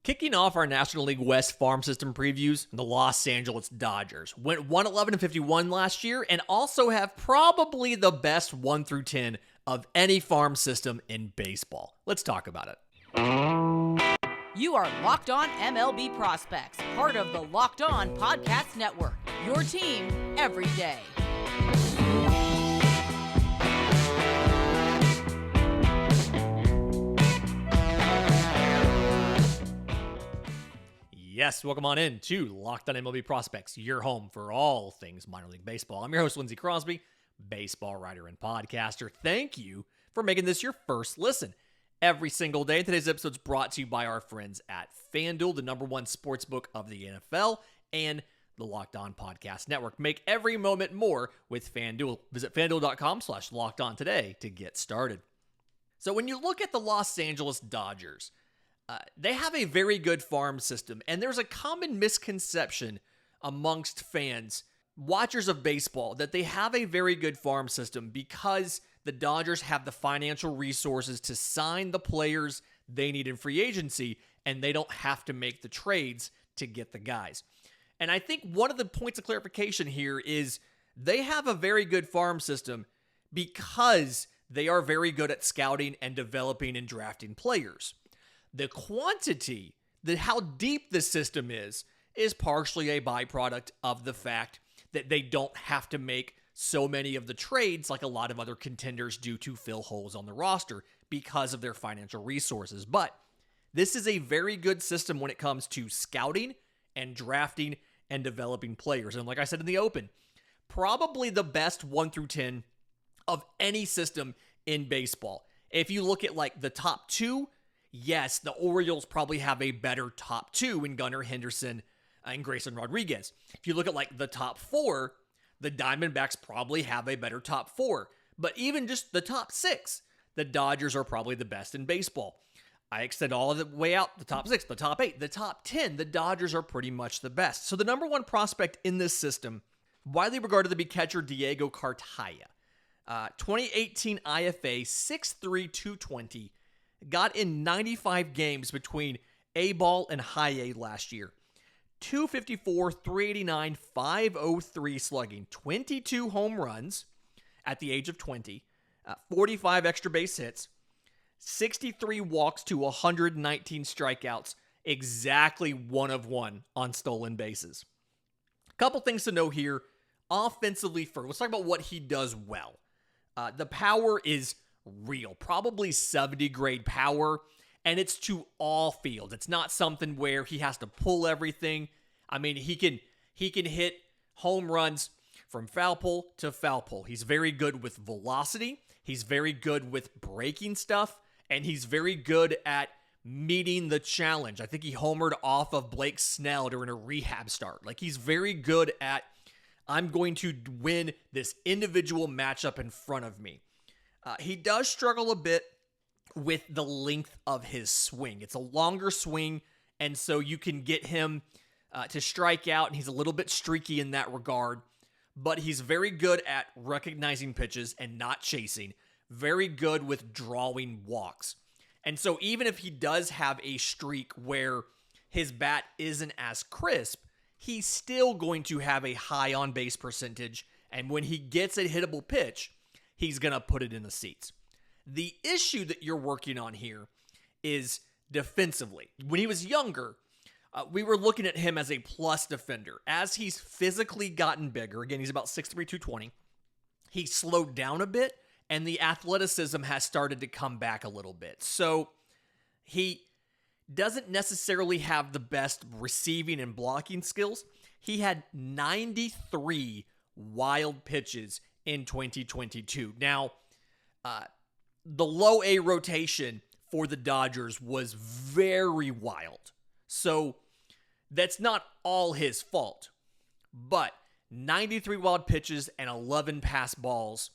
Kicking off our National League West farm system previews, the Los Angeles Dodgers went 111-51 last year and also have probably the best 1 through 10 of any farm system in baseball. Let's talk about it. You are Locked On MLB Prospects, part of the Locked On Podcast Network. Your team every day. Yes, welcome on in to Locked On MLB Prospects, your home for all things minor league baseball. I'm your host, Lindsey Crosby, baseball writer and podcaster. Thank you for making this your first listen every single day. Today's episode is brought to you by our friends at FanDuel, the number one sportsbook of the NFL, and the Locked On Podcast Network. Make every moment more with FanDuel. Visit FanDuel.com/LockedOn today to get started. So when you look at the Los Angeles Dodgers, they have a very good farm system, and there's a common misconception amongst fans, watchers of baseball, that they have a very good farm system because the Dodgers have the financial resources to sign the players they need in free agency, and they don't have to make the trades to get the guys. And I think one of the points of clarification here is they have a very good farm system because they are very good at scouting and developing and drafting players. The quantity, how deep the system is partially a byproduct of the fact that they don't have to make so many of the trades like a lot of other contenders do to fill holes on the roster because of their financial resources. But this is a very good system when it comes to scouting and drafting and developing players. And like I said in the open, probably the best 1 through 10 of any system in baseball. If you look at like the top two, yes, the Orioles probably have a better top two in Gunnar Henderson and Grayson Rodriguez. If you look at like the top four, the Diamondbacks probably have a better top four. But even just the top six, the Dodgers are probably the best in baseball. I extend all of the way out, the top six, the top eight, the top 10, the Dodgers are pretty much the best. So the number one prospect in this system, widely regarded to be catcher Diego Cartaya. 2018 IFA, 6'3", 220, got in 95 games between A-ball and high A last year. 254, 389, 503 slugging, 22 home runs at the age of 20, 45 extra base hits, 63 walks to 119 strikeouts, exactly 1 of 1 on stolen bases. A couple things to know here. Offensively first, let's talk about what he does well. The power is real, probably 70 grade power, and it's to all fields. It's not something where he has to pull everything. I mean, he can hit home runs from foul pole to foul pole. He's very good with velocity. He's very good with breaking stuff, and he's very good at meeting the challenge. I think he homered off of Blake Snell during a rehab start. Like, he's very good at, I'm going to win this individual matchup in front of me. He does struggle a bit with the length of his swing. It's a longer swing, and so you can get him to strike out, and he's a little bit streaky in that regard, but he's very good at recognizing pitches and not chasing, very good with drawing walks. And so even if he does have a streak where his bat isn't as crisp, he's still going to have a high on-base percentage, and when he gets a hittable pitch, he's going to put it in the seats. The issue that you're working on here is defensively. When he was younger, we were looking at him as a plus defender. As he's physically gotten bigger, again, he's about 6'3", 220, he slowed down a bit, and the athleticism has started to come back a little bit. So he doesn't necessarily have the best receiving and blocking skills. He had 93 wild pitches in 2022. Now, the low A rotation for the Dodgers was very wild. So that's not all his fault. But 93 wild pitches and 11 pass balls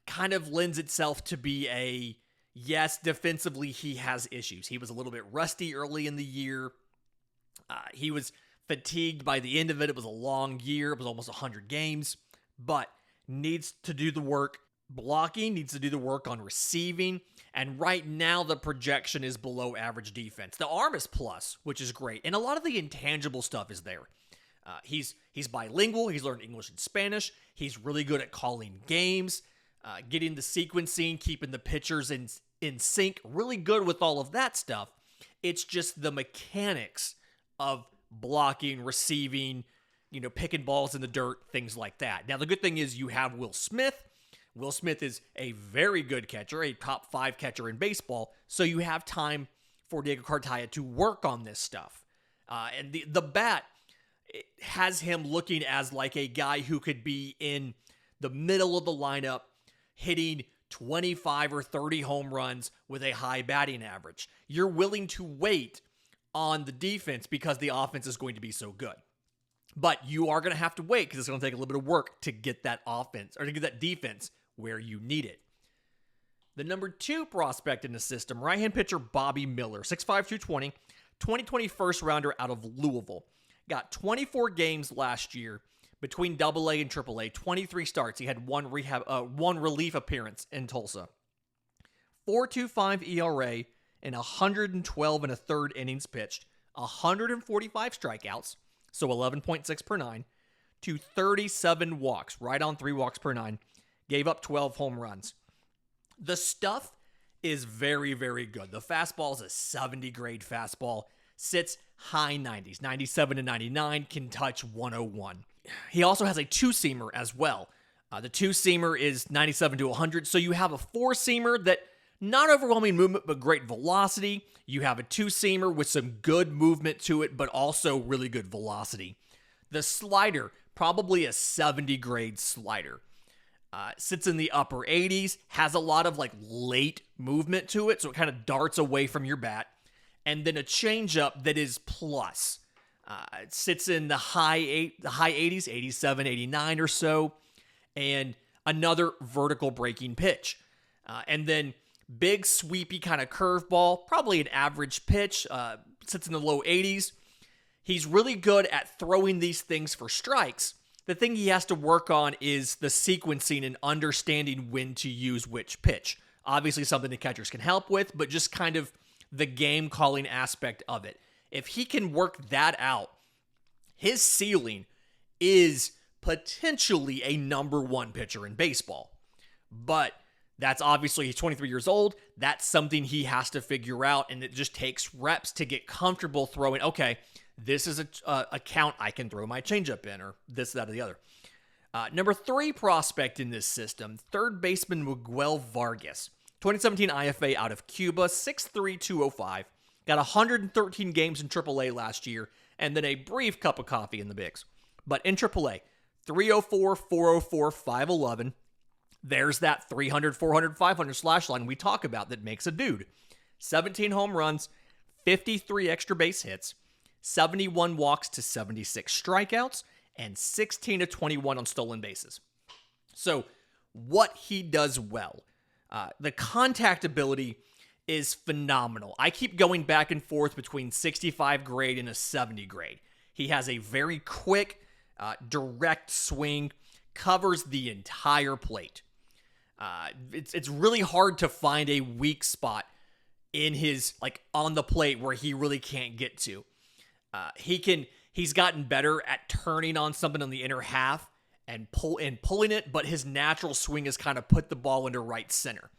kind of lends itself to be a, yes, defensively he has issues. He was a little bit rusty early in the year. He was fatigued by the end of it. It was a long year. It was almost 100 games. But needs to do the work Blocking needs to do the work on receiving, and right now the projection is below average defense. The arm is plus, which is great, and a lot of the intangible stuff is there. He's bilingual. He's learned English and Spanish. He's really good at calling games, getting the sequencing, keeping the pitchers in sync. Really good with all of that stuff. It's just the mechanics of blocking, receiving, picking balls in the dirt, things like that. Now, the good thing is you have Will Smith. Will Smith is a very good catcher, a top 5 catcher in baseball, so you have time for Diego Cartaya to work on this stuff. And the bat has him looking as like a guy who could be in the middle of the lineup, hitting 25 or 30 home runs with a high batting average. You're willing to wait on the defense because the offense is going to be so good. But you are going to have to wait because it's going to take a little bit of work to get that offense or to get that defense where you need it. The number 2 prospect in the system, right-hand pitcher Bobby Miller, 6'5", 220, 2020 first rounder out of Louisville. Got 24 games last year between AA and AAA, 23 starts. He had one relief appearance in Tulsa. 4.25 ERA in 112 and a third innings pitched, 145 strikeouts, so 11.6 per 9, to 37 walks, right on 3 walks per 9, gave up 12 home runs. The stuff is very, very good. The fastball is a 70 grade fastball, sits high 90s, 97 to 99, can touch 101. He also has a 2-seamer as well. The 2-seamer is 97 to 100, so you have a 4-seamer that not overwhelming movement, but great velocity. You have a 2-seamer with some good movement to it, but also really good velocity. The slider, probably a 70 grade slider. Sits in the upper 80s, has a lot of late movement to it, so it kind of darts away from your bat. And then a changeup that is plus. It sits in the high 80s, 87, 89 or so, and another vertical breaking pitch. And then big sweepy kind of curveball, probably an average pitch, sits in the low 80s. He's really good at throwing these things for strikes. The thing he has to work on is the sequencing and understanding when to use which pitch. Obviously something the catchers can help with, but just kind of the game calling aspect of it. If he can work that out, his ceiling is potentially a number 1 pitcher in baseball. But that's obviously, he's 23 years old. That's something he has to figure out, and it just takes reps to get comfortable throwing, okay, this is a count I can throw my changeup in, or this, that, or the other. Number 3 prospect in this system, third baseman Miguel Vargas. 2017 IFA out of Cuba, 6'3", 205. Got 113 games in AAA last year, and then a brief cup of coffee in the bigs. But in AAA, 304, 404, 511. There's that 300, 400, 500 slash line we talk about that makes a dude. 17 home runs, 53 extra base hits, 71 walks to 76 strikeouts, and 16 to 21 on stolen bases. So what he does well, the contact ability is phenomenal. I keep going back and forth between 65 grade and a 70 grade. He has a very quick, direct swing, covers the entire plate. It's really hard to find a weak spot in his, on the plate where he really can't get to. He's gotten better at turning on something on the inner half and pulling it, but his natural swing is kind of put the ball into right center.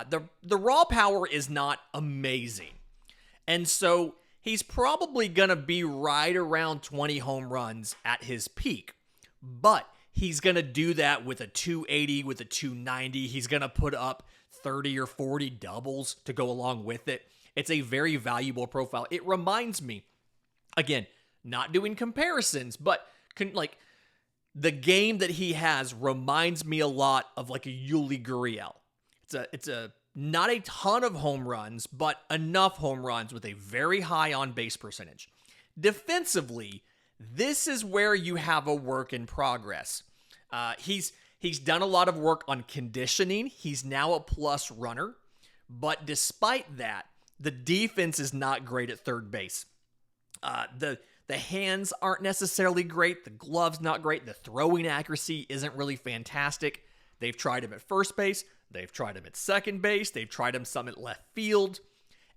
The raw power is not amazing. And so he's probably going to be right around 20 home runs at his peak. But he's going to do that with a 280, with a 290. He's going to put up 30 or 40 doubles to go along with it. It's a very valuable profile. It reminds me, again, not doing comparisons, but the game that he has reminds me a lot of a Yuli Gurriel. It's a not a ton of home runs, but enough home runs with a very high on-base percentage. Defensively, this is where you have a work in progress. He's done a lot of work on conditioning. He's now a plus runner, but despite that, the defense is not great at third base. The hands aren't necessarily great. The glove's not great. The throwing accuracy isn't really fantastic. They've tried him at first base. They've tried him at second base. They've tried him some at left field.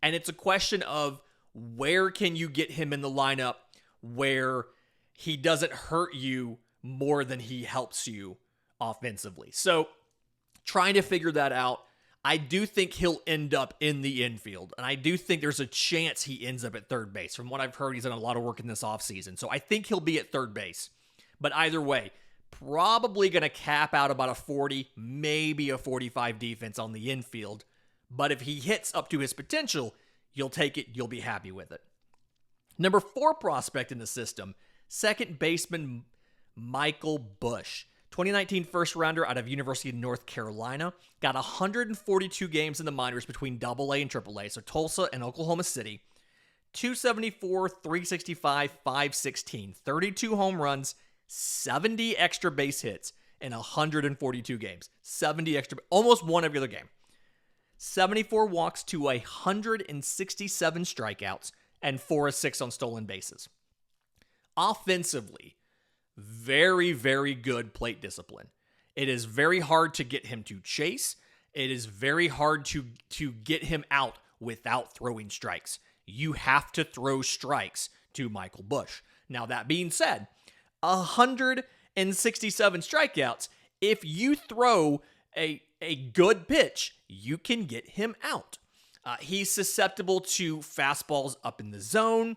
And it's a question of where can you get him in the lineup where he doesn't hurt you more than he helps you offensively. So trying to figure that out. I do think he'll end up in the infield, and I do think there's a chance he ends up at third base. From what I've heard, he's done a lot of work in this offseason, so I think he'll be at third base. But either way, probably going to cap out about a 40, maybe a 45 defense on the infield. But if he hits up to his potential, you'll take it, you'll be happy with it. Number 4 prospect in the system, second baseman Michael Busch. 2019 first rounder out of University of North Carolina. Got 142 games in the minors between AA and AAA, so Tulsa and Oklahoma City. 274, 365, 516. 32 home runs, 70 extra base hits in 142 games. 70 extra, almost one every other game. 74 walks to 167 strikeouts and 4 assists on stolen bases. Offensively, very, very good plate discipline. It is very hard to get him to chase. It is very hard to get him out without throwing strikes. You have to throw strikes to Michael Busch. Now, that being said, 167 strikeouts, if you throw a good pitch, you can get him out. He's susceptible to fastballs up in the zone.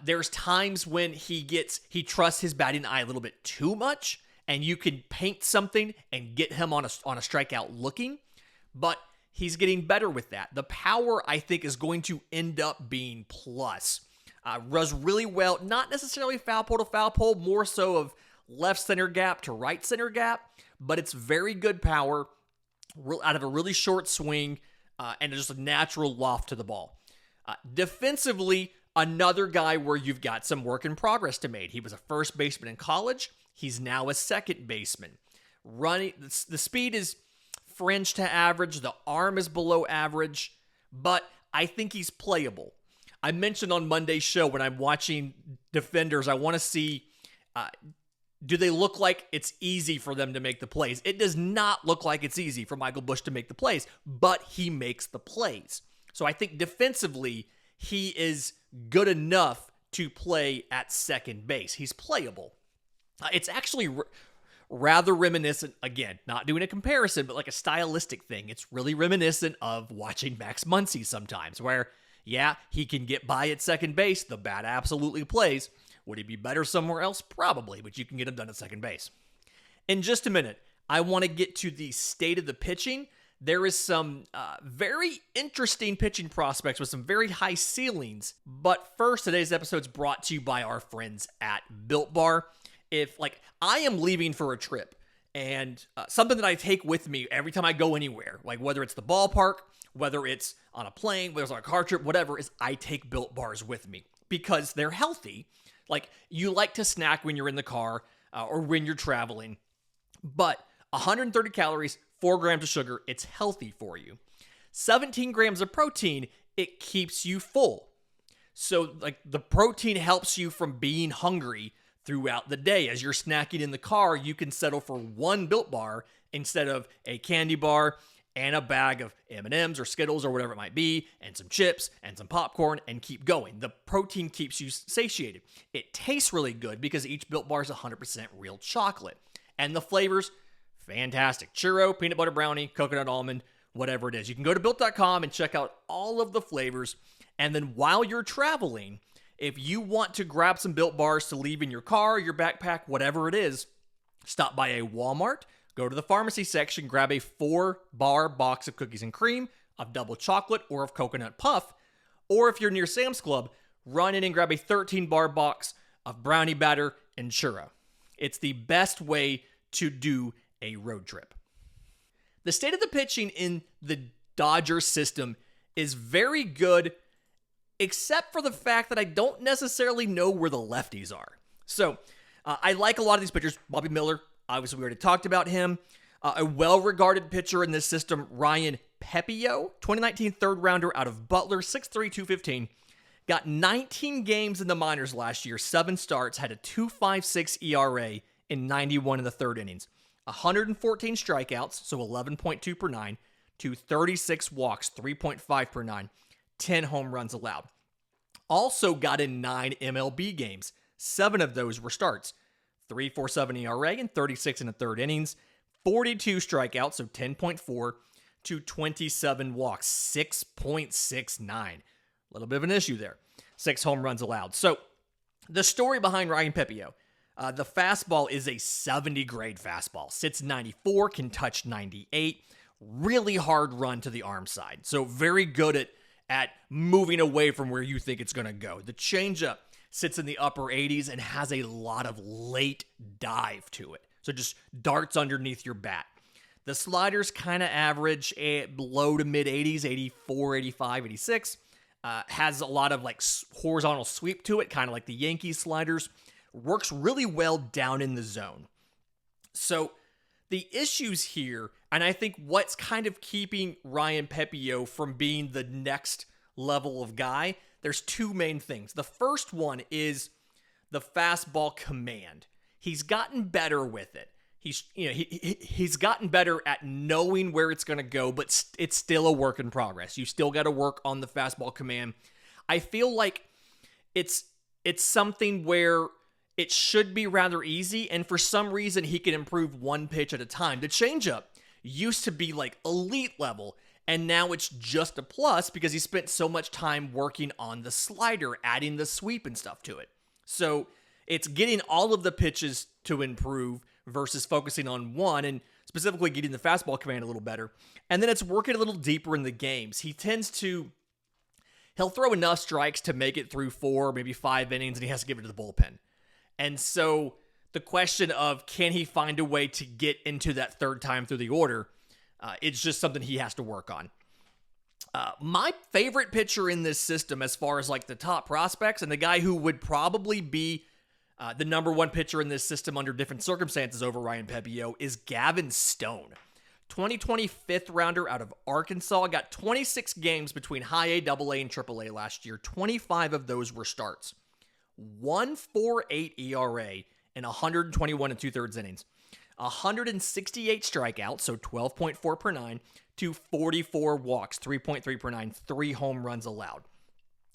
There's times when he trusts his batting eye a little bit too much, and you can paint something and get him on a strikeout looking, but he's getting better with that. The power, I think, is going to end up being plus. Runs really well, not necessarily foul pole to foul pole, more so of left center gap to right center gap, but it's very good power out of a really short swing and just a natural loft to the ball. Defensively, another guy where you've got some work in progress to make. He was a first baseman in college. He's now a second baseman. Running, the speed is fringe to average. The arm is below average, but I think he's playable. I mentioned on Monday's show when I'm watching defenders, I want to see, do they look like it's easy for them to make the plays? It does not look like it's easy for Michael Busch to make the plays, but he makes the plays. So I think defensively, he is good enough to play at second base. He's playable. It's actually rather reminiscent, again, not doing a comparison, but like a stylistic thing. It's really reminiscent of watching Max Muncy sometimes, where, yeah, he can get by at second base. The bat absolutely plays. Would he be better somewhere else? Probably, but you can get him done at second base. In just a minute, I want to get to the state of the pitching. There is some very interesting pitching prospects with some very high ceilings. But first, today's episode is brought to you by our friends at Built Bar. If, I am leaving for a trip, and something that I take with me every time I go anywhere, like whether it's the ballpark, whether it's on a plane, whether it's on a car trip, whatever, is I take Built Bars with me because they're healthy. Like, you like to snack when you're in the car or when you're traveling, but 130 calories, 4 grams of sugar, it's healthy for you. 17 grams of protein, it keeps you full. So, the protein helps you from being hungry throughout the day. As you're snacking in the car, you can settle for one Built Bar instead of a candy bar and a bag of M&Ms or Skittles or whatever it might be, and some chips and some popcorn, and keep going. The protein keeps you satiated. It tastes really good because each Built Bar is 100% real chocolate. And the flavors, fantastic. Churro, peanut butter brownie, coconut almond, whatever it is. You can go to Built.com and check out all of the flavors. And then while you're traveling, if you want to grab some Built Bars to leave in your car, your backpack, whatever it is, stop by a Walmart, go to the pharmacy section, grab a 4-bar box of cookies and cream, of double chocolate, or of coconut puff. Or if you're near Sam's Club, run in and grab a 13-bar box of brownie batter and churro. It's the best way to do a road trip. The state of the pitching in the Dodgers system is very good, except for the fact that I don't necessarily know where the lefties are. So, I like a lot of these pitchers. Bobby Miller, obviously we already talked about him. A well-regarded pitcher in this system, Ryan Pepiot, 2019 third rounder out of Butler, 6'3", 215. Got 19 games in the minors last year, 7 starts, had a 2.56 ERA in 91 in the third innings. 114 strikeouts, so 11.2 per nine, to 36 walks, 3.5 per nine, 10 home runs allowed. Also got in 9 MLB games. 7 of those were starts. 3.47 ERA and 36 and a third innings. 42 strikeouts, so 10.4, to 27 walks, 6.69. A little bit of an issue there. 6 home runs allowed. So the story behind Ryan Pepiot, the fastball is a 70 grade fastball. Sits 94, can touch 98. Really hard run to the arm side. So very good at moving away from where you think it's going to go. The changeup sits in the upper 80s and has a lot of late dive to it. So just darts underneath your bat. The slider's kind of average, low to mid 80s, 84, 85, 86. Has a lot of like horizontal sweep to it, kind of like the Yankees sliders. Works really well down in the zone. So the issues here, and I think what's kind of keeping Ryan Pepiot from being the next level of guy, there's 2 main things. The first one is the fastball command. He's gotten better with it. He's gotten better at knowing where it's going to go, but it's still a work in progress. You still got to work on the fastball command. I feel like it's something where it should be rather easy, and for some reason he can improve one pitch at a time. The changeup used to be like elite level, and now it's just a plus because he spent so much time working on the slider, adding the sweep and stuff to it. So it's getting all of the pitches to improve versus focusing on one, and specifically getting the fastball command a little better. And then it's working a little deeper in the games. He'll throw enough strikes to make it through 4, maybe 5 innings, and he has to give it to the bullpen. And so the question of can he find a way to get into that third time through the order, it's just something he has to work on. My favorite pitcher in this system as far as like the top prospects, and the guy who would probably be the number 1 pitcher in this system under different circumstances over Ryan Pepiot, is Gavin Stone. 2020 5th rounder out of Arkansas. Got 26 games between high A, double A, and triple A last year. 25 of those were starts. 1.48 ERA in 121 and 2/3 innings. 168 strikeouts, so 12.4 per nine, to 44 walks, 3.3 per nine, 3 home runs allowed.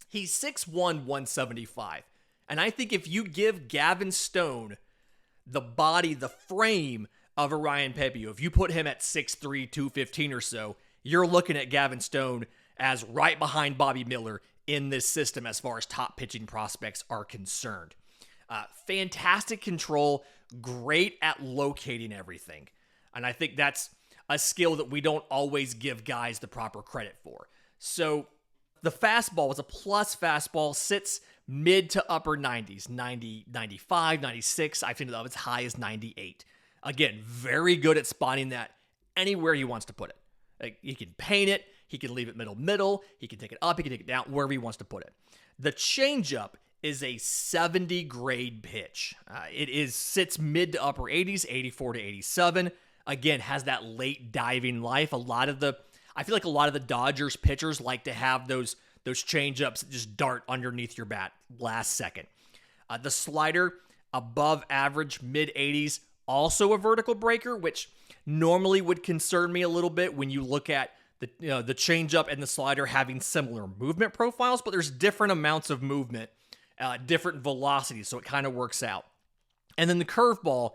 He's 6'1", 175. And I think if you give Gavin Stone the body, the frame of a Ryan Pepiot, if you put him at 6'3", 215 or so, you're looking at Gavin Stone as right behind Bobby Miller in this system as far as top pitching prospects are concerned. Fantastic control, great at locating everything. And I think that's a skill that we don't always give guys the proper credit for. So the fastball was a plus fastball, sits mid to upper 90s, 90, 95, 96. I've seen it as high as 98. Again, very good at spotting that anywhere he wants to put it. Like, he can paint it, he can leave it middle, he can take it up, he can take it down, wherever he wants to put it. The changeup is a 70 grade pitch. Sits mid to upper 80s, 84 to 87. Again, has that late diving life. I feel like a lot of the Dodgers pitchers like to have those changeups that just dart underneath your bat last second. The slider, above average, mid 80s, also a vertical breaker, which normally would concern me a little bit when you look at the changeup and the slider having similar movement profiles, but there's different amounts of movement, different velocities, so it kind of works out. And then the curveball,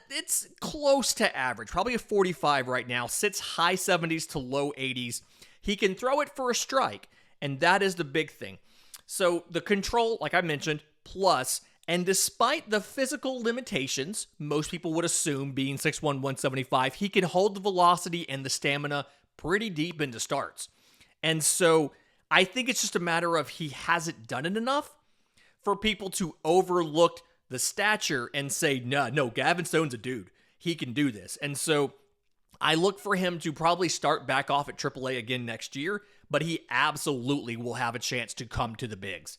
it's close to average, probably a 45 right now, sits high 70s to low 80s. He can throw it for a strike, and that is the big thing. So the control, like I mentioned, plus, and despite the physical limitations, most people would assume being 6'1", 175, he can hold the velocity and the stamina pretty deep into starts. And so I think it's just a matter of he hasn't done it enough for people to overlook the stature and say, no, Gavin Stone's a dude. He can do this. And so I look for him to probably start back off at AAA again next year, but he absolutely will have a chance to come to the bigs.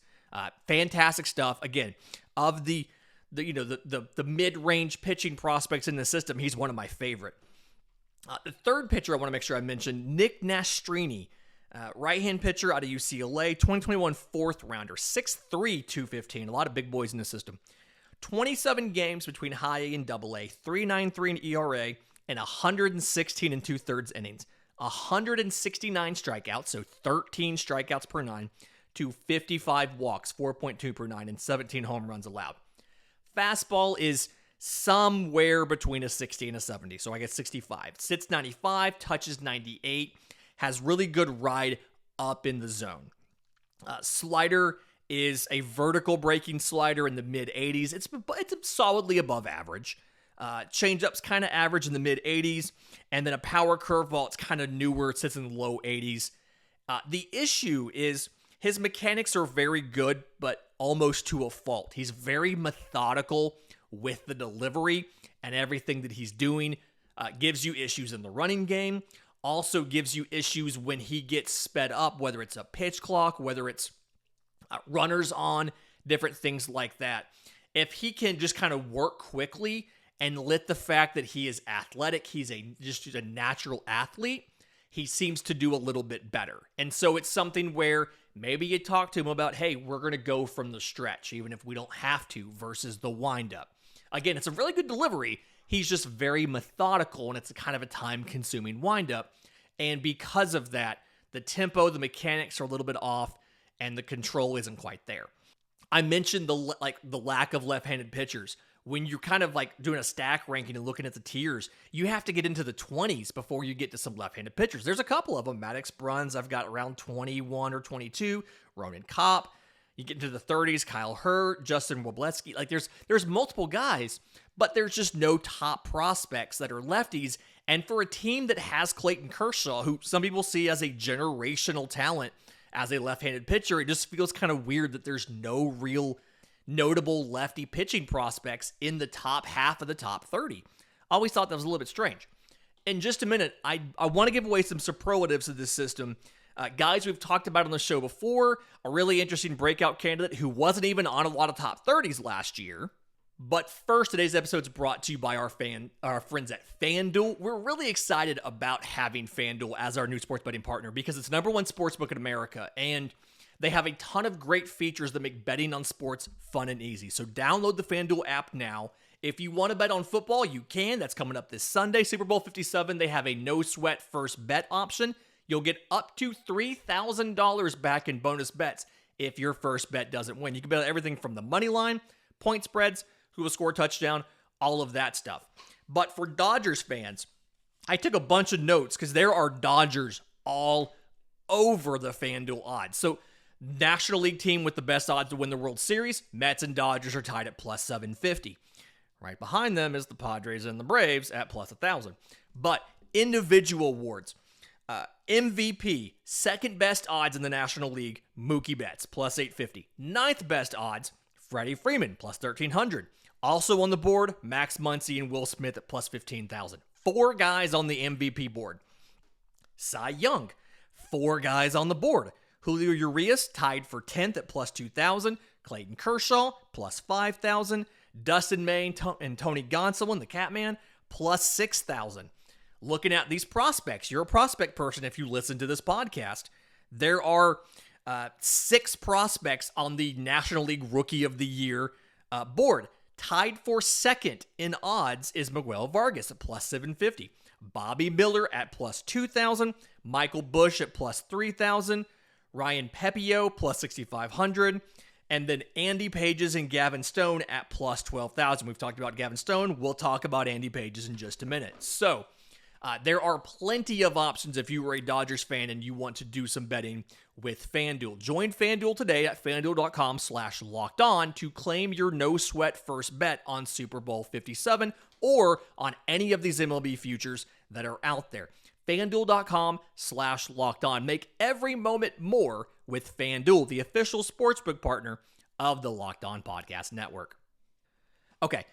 Fantastic stuff. Again, of the mid-range pitching prospects in the system, he's one of my favorite. The third pitcher I want to make sure I mention, Nick Nastrini, right-hand pitcher out of UCLA, 2021 4th rounder, 6'3", 215. A lot of big boys in the system. 27 games between high A and double A, 3.93 in ERA, and 116 and 2/3 innings. 169 strikeouts, so 13 strikeouts per 9, to 55 walks, 4.2 per 9, and 17 home runs allowed. Fastball is somewhere between a 60 and a 70, so I guess 65. Sits 95, touches 98, has really good ride up in the zone. Slider is a vertical breaking slider in the mid-80s. It's solidly above average. Changeup's kind of average in the mid-80s, and then a power curveball, it's kind of newer, it sits in the low 80s. The issue is his mechanics are very good, but almost to a fault. He's very methodical with the delivery and everything that he's doing. Gives you issues in the running game, also gives you issues when he gets sped up, whether it's a pitch clock, whether it's runners on, different things like that. If he can just kind of work quickly and let the fact that he is athletic, he's just a natural athlete, he seems to do a little bit better. And so it's something where maybe you talk to him about, hey, we're going to go from the stretch, even if we don't have to, versus the windup. Again, it's a really good delivery. He's just very methodical, and it's kind of a time-consuming windup. And because of that, the tempo, the mechanics are a little bit off, and the control isn't quite there. I mentioned the lack of left-handed pitchers. When you're kind of like doing a stack ranking and looking at the tiers, you have to get into the 20s before you get to some left-handed pitchers. There's a couple of them. Maddox Bruns, I've got around 21 or 22. Ronan Kopp. You get into the 30s, Kyle Hurt, Justin Wobleski. Like there's multiple guys, but there's just no top prospects that are lefties. And for a team that has Clayton Kershaw, who some people see as a generational talent as a left-handed pitcher, it just feels kind of weird that there's no real notable lefty pitching prospects in the top half of the top 30. I always thought that was a little bit strange. In just a minute, I want to give away some superlatives of this system. Guys we've talked about on the show before, a really interesting breakout candidate who wasn't even on a lot of top 30s last year. But first, today's episode is brought to you by our friends at FanDuel. We're really excited about having FanDuel as our new sports betting partner because it's number one sportsbook in America, and they have a ton of great features that make betting on sports fun and easy. So download the FanDuel app now. If you want to bet on football, you can. That's coming up this Sunday, Super Bowl 57. They have a no-sweat first bet option. You'll get up to $3,000 back in bonus bets if your first bet doesn't win. You can bet on everything from the money line, point spreads, who will score a touchdown, all of that stuff. But for Dodgers fans, I took a bunch of notes because there are Dodgers all over the FanDuel odds. So National League team with the best odds to win the World Series, Mets and Dodgers are tied at plus 750. Right behind them is the Padres and the Braves at plus 1,000. But individual awards, MVP, second best odds in the National League, Mookie Betts, plus 850. Ninth best odds, Freddie Freeman, plus 1,300. Also on the board, Max Muncy and Will Smith at plus 15,000. 4 guys on the MVP board. Cy Young, 4 guys on the board. Julio Urias tied for 10th at plus 2,000. Clayton Kershaw, plus 5,000. Dustin May and Tony Gonsolin, the Catman, plus 6,000. Looking at these prospects, you're a prospect person if you listen to this podcast. There are 6 prospects on the National League Rookie of the Year board. Tied for second in odds is Miguel Vargas at plus 750. Bobby Miller at plus 2,000. Michael Busch at plus 3,000. Ryan Pepiot plus 6,500. And then Andy Pages and Gavin Stone at plus 12,000. We've talked about Gavin Stone. We'll talk about Andy Pages in just a minute. So there are plenty of options if you were a Dodgers fan and you want to do some betting with FanDuel. Join FanDuel today at FanDuel.com/lockedon to claim your no-sweat first bet on Super Bowl 57 or on any of these MLB futures that are out there. FanDuel.com/lockedon. Make every moment more with FanDuel, the official sportsbook partner of the Locked On Podcast Network. Okay.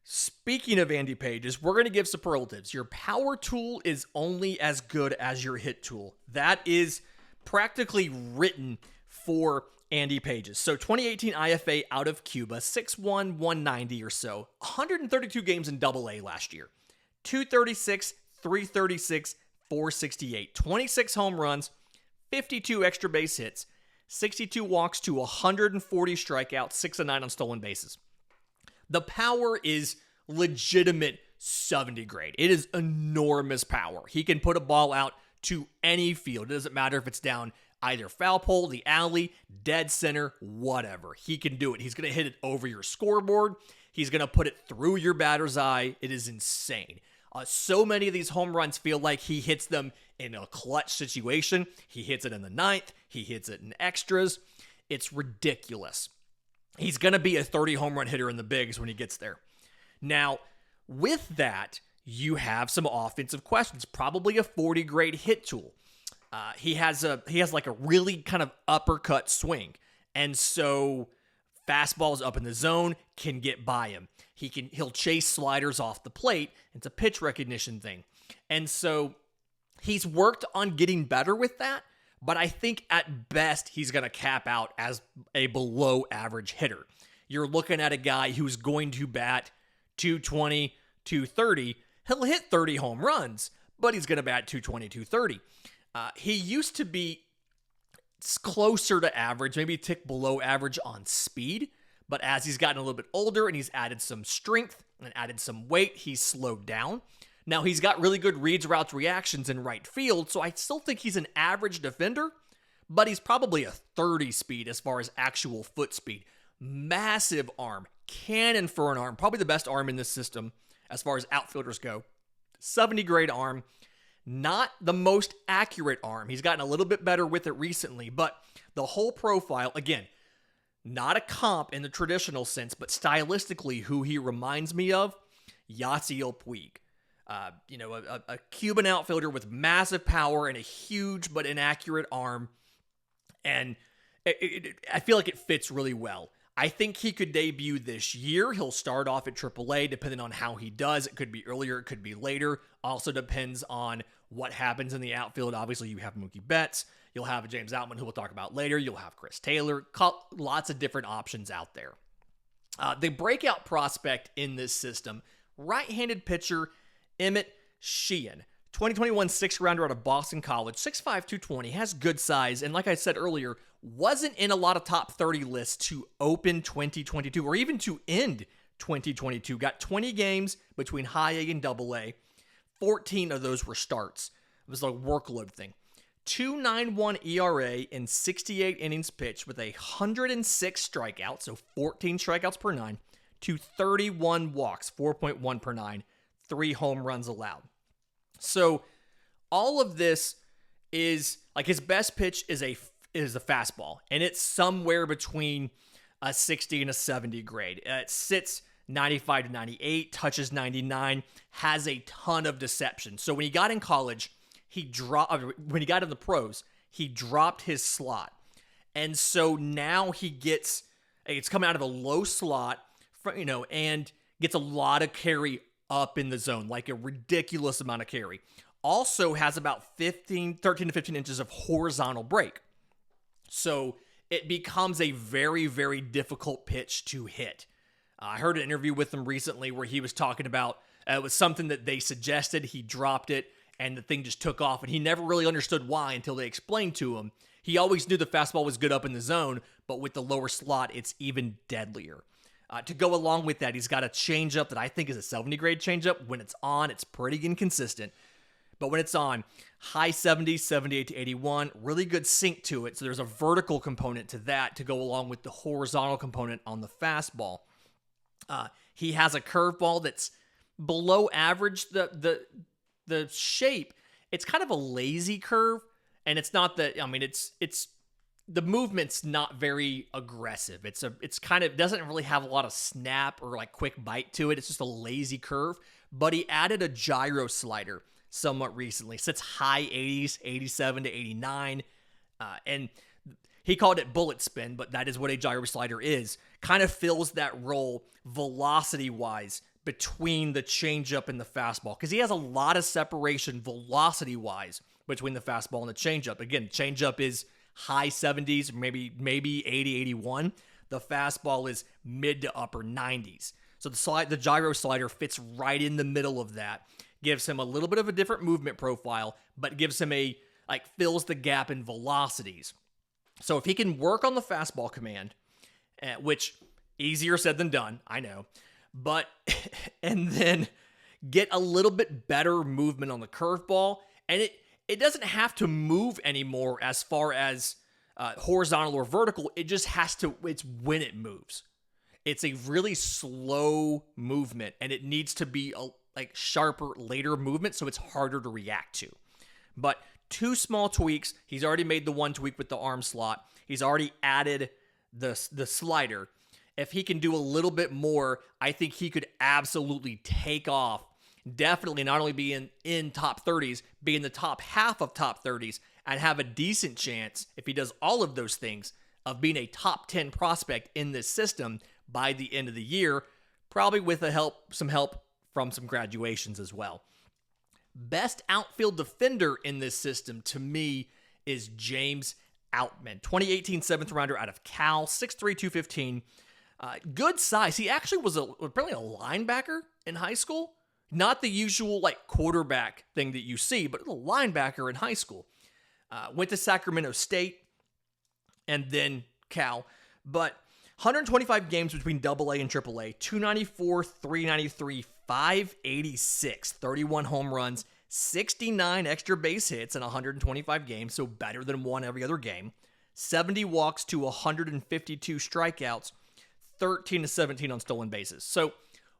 Speaking of Andy Pages, we're going to give superlatives. Your power tool is only as good as your hit tool. That is practically written for Andy Pages. So 2018 IFA out of Cuba, 6'1", 190 or so. 132 games in AA last year. 236, 336, 468. 26 home runs, 52 extra base hits, 62 walks to 140 strikeouts, 6 and 9 on stolen bases. The power is legitimate 70 grade. It is enormous power. He can put a ball out to any field. It doesn't matter if it's down either foul pole, the alley, dead center, whatever. He can do it. He's going to hit it over your scoreboard. He's going to put it through your batter's eye. It is insane. So many of these home runs feel like he hits them in a clutch situation. He hits it in the ninth. He hits it in extras. It's ridiculous. He's going to be a 30 home run hitter in the bigs when he gets there. Now, with that, you have some offensive questions. Probably a 40 grade hit tool. He has like a really kind of uppercut swing, and so fastballs up in the zone can get by him. He'll chase sliders off the plate. It's a pitch recognition thing, and so he's worked on getting better with that. But I think at best he's going to cap out as a below average hitter. You're looking at a guy who's going to bat 220, 230. He'll hit 30 home runs, but he's going to bat 220, 230. He used to be closer to average, maybe a tick below average on speed, but as he's gotten a little bit older and he's added some strength and added some weight, he's slowed down. Now, he's got really good reads, routes, reactions in right field, so I still think he's an average defender, but he's probably a 30 speed as far as actual foot speed. Massive arm, cannon for an arm, probably the best arm in this system as far as outfielders go. 70 grade arm. Not the most accurate arm. He's gotten a little bit better with it recently, but the whole profile, again, not a comp in the traditional sense, but stylistically, who he reminds me of, Yasiel Puig. A Cuban outfielder with massive power and a huge but inaccurate arm, and I feel like it fits really well. I think he could debut this year. He'll start off at AAA, depending on how he does. It could be earlier, it could be later. Also depends on what happens in the outfield. Obviously, you have Mookie Betts. You'll have James Outman, who we'll talk about later. You'll have Chris Taylor. Lots of different options out there. The breakout prospect in this system, right-handed pitcher Emmet Sheehan. 2021 sixth rounder out of Boston College, 6'5", 220, has good size, and like I said earlier, wasn't in a lot of top 30 lists to open 2022 or even to end 2022. Got 20 games between high A and double A. 14 of those were starts. It was a workload thing. 2.91 ERA in 68 innings pitched with 106 strikeouts, so 14 strikeouts per nine, to 31 walks, 4.1 per nine, 3 home runs allowed. So all of this is like his best pitch is the fastball, and it's somewhere between a 60 and a 70 grade. It sits 95 to 98, touches 99, has a ton of deception. So when he got in college, when he got in the pros, he dropped his slot. And so now it's coming out of a low slot, and gets a lot of carry up in the zone, like a ridiculous amount of carry. Also has about 13 to 15 inches of horizontal break. So it becomes a very, very difficult pitch to hit. I heard an interview with him recently where he was talking about it was something that they suggested. He dropped it, and the thing just took off, and he never really understood why until they explained to him. He always knew the fastball was good up in the zone, but with the lower slot, it's even deadlier. To go along with that, he's got a changeup that I think is a 70 grade changeup. When it's on, it's pretty inconsistent. But when it's on, high 70s, 78 to 81, really good sink to it. So there's a vertical component to that to go along with the horizontal component on the fastball. He has a curveball that's below average. The shape, it's kind of a lazy curve, and it's not that. I mean, it's the movement's not very aggressive. It's kind of doesn't really have a lot of snap or like quick bite to it. It's just a lazy curve. But he added a gyro slider somewhat recently. Sits high 80s, 87 to 89, and he called it bullet spin, but that is what a gyro slider is. Kind of fills that role velocity-wise between the changeup and the fastball, because he has a lot of separation velocity-wise between the fastball and the changeup. Again, changeup is high 70s, maybe 80, 81. The fastball is mid to upper 90s. So the gyro slider fits right in the middle of that. Gives him a little bit of a different movement profile, but gives him fills the gap in velocities. So if he can work on the fastball command, which easier said than done, I know, but and then get a little bit better movement on the curveball. And it doesn't have to move anymore as far as horizontal or vertical. It just has to, it's when it moves. It's a really slow movement, and it needs to be a like sharper later movement, so it's harder to react to. But 2 small tweaks. He's already made the 1 tweak with the arm slot. He's already added the slider. If he can do a little bit more, I think he could absolutely take off. Definitely not only be in top 30s, be in the top half of top 30s, and have a decent chance, if he does all of those things, of being a top 10 prospect in this system by the end of the year, probably with some help from some graduations as well. Best outfield defender in this system to me is James Outman, 2018 7th rounder out of Cal, 6'3", 215. Good size. He actually was apparently a linebacker in high school. Not the usual like quarterback thing that you see, but a linebacker in high school. Went to Sacramento State and then Cal. But 125 games between AA and AAA, 294, 393, 586, 31 home runs, 69 extra base hits in 125 games, so better than 1 every other game. 70 walks to 152 strikeouts, 13 to 17 on stolen bases. So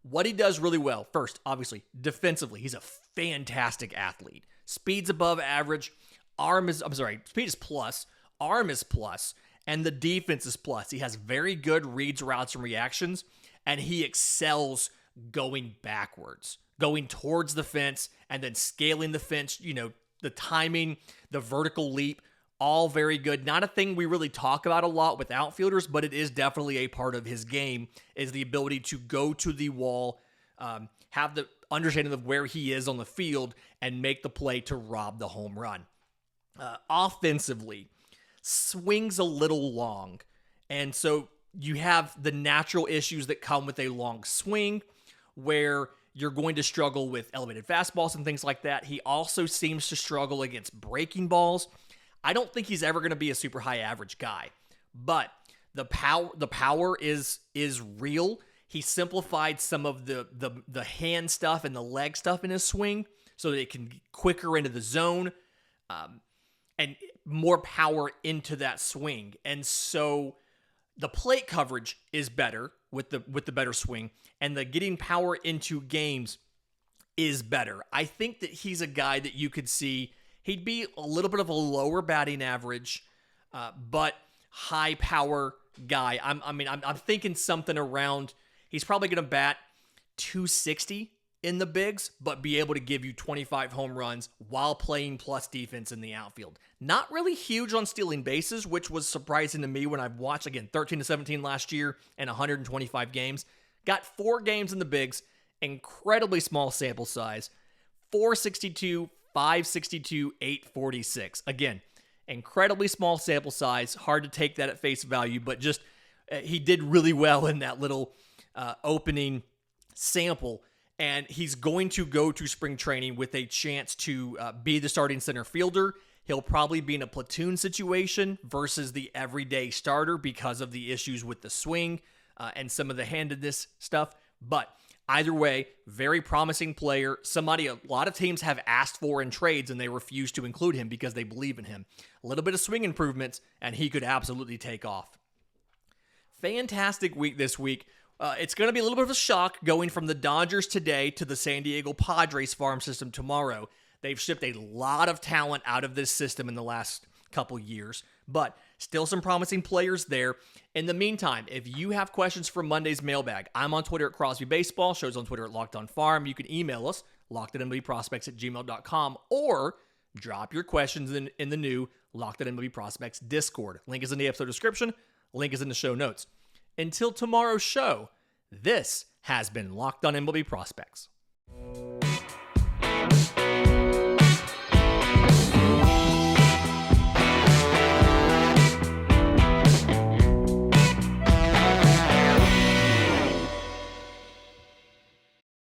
what he does really well, first, obviously, defensively, he's a fantastic athlete. Speed's above average. Speed is plus. Arm is plus. And the defense is plus. He has very good reads, routes, and reactions. And he excels going backwards, going towards the fence, and then scaling the fence. The timing, the vertical leap, all very good. Not a thing we really talk about a lot with outfielders, but it is definitely a part of his game, is the ability to go to the wall, have the understanding of where he is on the field, and make the play to rob the home run. Offensively, swings a little long, and so you have the natural issues that come with a long swing, where you're going to struggle with elevated fastballs and things like that. He also seems to struggle against breaking balls. I don't think he's ever going to be a super high average guy, but the power is real. He simplified some of the hand stuff and the leg stuff in his swing so that it can get quicker into the zone, and more power into that swing. And so the plate coverage is better with the better swing, and the getting power into games is better. I think that he's a guy that you could see. He'd be a little bit of a lower batting average, but high power guy. I'm thinking something around. He's probably going to bat 260 in the bigs, but be able to give you 25 home runs while playing plus defense in the outfield. Not really huge on stealing bases, which was surprising to me when I've watched, again, 13 to 17 last year and 125 games. Got 4 games in the bigs, incredibly small sample size, 462, 562, 846. Again, incredibly small sample size, hard to take that at face value, but just he did really well in that little opening sample. And he's going to go to spring training with a chance to be the starting center fielder. He'll probably be in a platoon situation versus the everyday starter because of the issues with the swing and some of the handedness stuff. But either way, very promising player. Somebody a lot of teams have asked for in trades, and they refuse to include him because they believe in him. A little bit of swing improvements, and he could absolutely take off. Fantastic week this week. It's going to be a little bit of a shock going from the Dodgers today to the San Diego Padres farm system tomorrow. They've shipped a lot of talent out of this system in the last couple years, but still some promising players there. In the meantime, if you have questions for Monday's mailbag, I'm on Twitter at Crosby Baseball, shows on Twitter at Locked On Farm. You can email us, lockedonmlbprospects@gmail.com, or drop your questions in the new Locked On MLB Prospects Discord. Link is in the episode description. Link is in the show notes. Until tomorrow's show, this has been Locked On MLB Prospects.